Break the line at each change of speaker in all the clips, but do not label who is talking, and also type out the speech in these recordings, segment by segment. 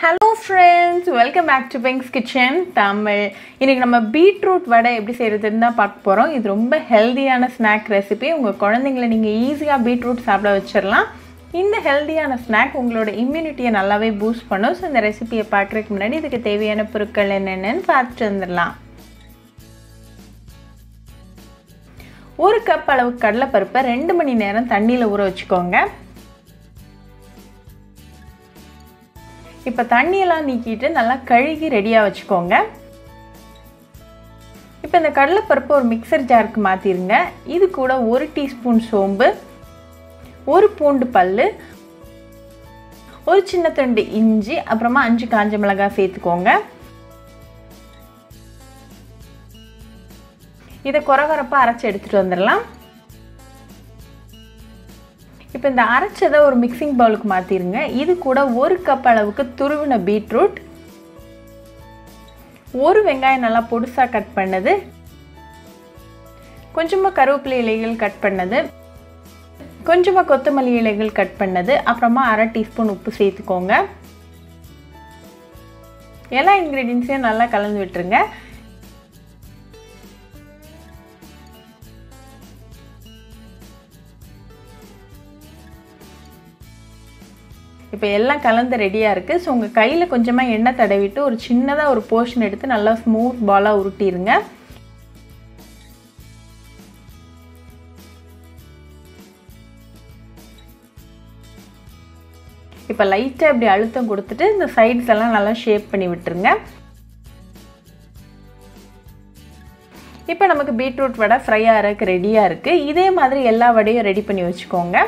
Hello friends, welcome back to Pink's Kitchen Tamil. இன்னைக்கு நம்ம beetroot வடை எப்படி செய்யறதுன்னு தான் பார்க்க போறோம். இது ரொம்ப ஹெல்தியான ஸ்நாக் ரெசிபி. உங்க குழந்தைகளை நீங்க ஈஸியா பீட்ரூட் சாப்பிட வச்சிரலாம். இந்த ஹெல்தியான ஸ்நாக் உங்களோட இம்யூனிட்டியை நல்லாவே பூஸ்ட் பண்ணும். சோ இந்த ரெசிபியை பார்க்கறதுக்கு முன்னாடி இதுக்கு தேவையான பொருட்கள் என்னென்னன்னு பார்த்துட்டு வந்துடலாம். 1 கப் அளவு கடலைப்பருப்பை 2 மணி நேரம் தண்ணியில ஊற வச்சுக்கோங்க. இப்போ தண்ணியெல்லாம் நீக்கிட்டு நல்லா கழுகி ரெடியா வச்சுக்கோங்க. இப்போ இந்த கடலைப்பருப்பு ஒரு மிக்சர் ஜாருக்கு மாத்திருங்க. இது கூட 1 டீஸ்பூன் சோம்பு, 1 பூண்டு பல்லு, ஒரு சின்ன துண்டு இஞ்சி, அப்புறமா 5 காஞ்ச மிளகாய் சேர்த்துக்கோங்க. இதை கொரகொரப்பா அரைச்சு எடுத்துட்டு வந்துடலாம். இப்போ இந்த அரைச்சதை ஒரு மிக்சிங் பவுலுக்கு மாத்திருங்க. இது கூட 1 கப் அளவுக்கு துருவின பீட்ரூட், 1 வெங்காயம் நல்லா பொடிசா கட் பண்ணது, கொஞ்சமா கருவேப்பிலை இலைகள் கட் பண்ணது, கொஞ்சமா கொத்தமல்லி இலைகள் கட் பண்ணது, அப்புறமா 1/2 டீஸ்பூன் உப்பு சேர்த்துக்கோங்க. எல்லா இன்கிரீடியன்ட்ஸையும் நல்லா கலந்து விட்டுருங்க. இப்போ எல்லாம் கலந்து ரெடியா இருக்கு. சோ உங்க கையில கொஞ்சமா எண்ணெய் தடவிட்டு ஒரு சின்னதா ஒரு போர்ஷன் எடுத்து நல்லா ஸ்மூத் பாலா உருட்டிடுங்க. இப்போ லைட்டா இப்படி அழுத்தம் கொடுத்துட்டு இந்த சைட்ஸ் எல்லாம் நல்லா ஷேப் பண்ணி விட்டுருங்க. இப்போ நமக்கு பீட்ரூட் வடை ஃப்ரை ஆறதுக்கு ரெடியா இருக்கு. இதே மாதிரி எல்லா வடையும் ரெடி பண்ணி வச்சுக்கோங்க.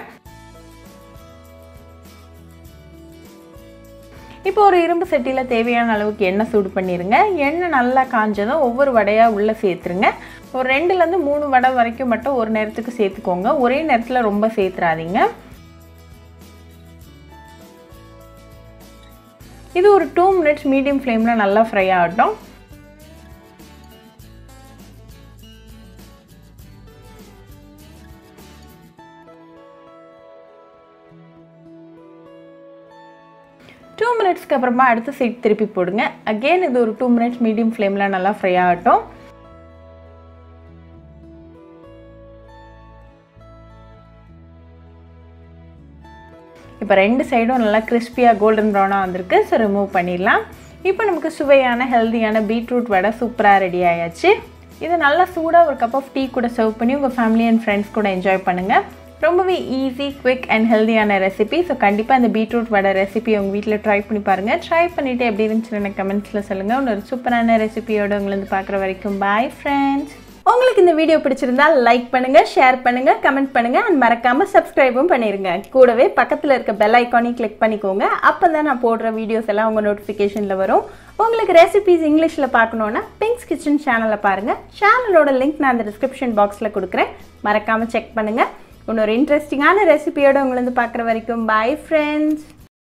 இப்போ ஒரு இரும்பு சட்டியில தேவையான அளவுக்கு எண்ணெய் சூடு பண்ணிருங்க. எண்ணெய் நல்லா காஞ்சதும் ஒவ்வொரு வடையா உள்ள சேர்த்துருங்க. ஒரு 2ல இருந்து 3 வடை வரைக்கும் மட்டும் ஒரு நேரத்துக்கு சேர்த்துக்கோங்க. ஒரே நேரத்துல ரொம்ப சேர்த்துறாதீங்க. இது ஒரு 2 மினிட்ஸ் மீடியம் ஃப்ளேம்ல நல்லா ஃப்ரை ஆகட்டும். Two minutes அப்புறமா அடுத்த சைடு திருப்பி போடுங்க. அகைன் இது ஒரு 2 மினிட்ஸ் மீடியம் ஃப்ளேம்ல நல்லா ஃப்ரை ஆகட்டும். இப்போ 2 சைடும் நல்லா கிறிஸ்பியா கோல்டன் ப்ரௌனா வந்திருக்கு. சோ ரிமூவ் பண்ணிடலாம். இப்போ நமக்கு சுவையான ஹெல்தியான பீட்ரூட் வடை சூப்பரா ரெடி ஆயாச்சு. இது நல்லா சூடா ஒரு கப் ஆஃப் டீ கூட சர்வ் பண்ணி உங்க ஃபேமிலி அண்ட் ஃப்ரெண்ட்ஸ் கூட என்ஜாய் பண்ணுங்க. ரொம்பவே ஈஸி, குவிக் அண்ட் ஹெல்தியான ரெசிபி. ஸோ கண்டிப்பாக இந்த பீட்ரூட் வடை ரெசிபி உங்கள் வீட்டில் ட்ரை பண்ணி பாருங்கள். ட்ரை பண்ணிவிட்டு எப்படி இருந்துச்சுன்னு எனக்கு கமெண்ட்ஸில் சொல்லுங்கள். ஒரு சூப்பரான ரெசிபியோடு உங்களை வந்து பார்க்குற வரைக்கும் பாய் ஃப்ரெண்ட்ஸ். உங்களுக்கு இந்த வீடியோ பிடிச்சிருந்தா லைக் பண்ணுங்கள், ஷேர் பண்ணுங்கள், கமெண்ட் பண்ணுங்கள் அண்ட் மறக்காமல் சப்ஸ்கிரைபும் பண்ணிடுங்க. கூடவே பக்கத்தில் இருக்க பெல் ஐக்கானையும் கிளிக் பண்ணிக்கோங்க. அப்போ தான் நான் போடுற வீடியோஸ் எல்லாம் உங்கள் நோட்டிஃபிகேஷனில் வரும். உங்களுக்கு ரெசிபிஸ் இங்கிலீஷில் பார்க்கணுன்னா பிங்க்ஸ் கிச்சன் சேனலை பாருங்கள். சேனலோட லிங்க் நான் அந்த டிஸ்கிரிப்ஷன் பாக்ஸில் கொடுக்குறேன். மறக்காமல் செக் பண்ணுங்கள். இன்னொரு இன்ட்ரெஸ்டிங்கான ரெசிபியோட உங்களை வந்து பார்க்குற வரைக்கும் பாய் ஃப்ரெண்ட்ஸ்.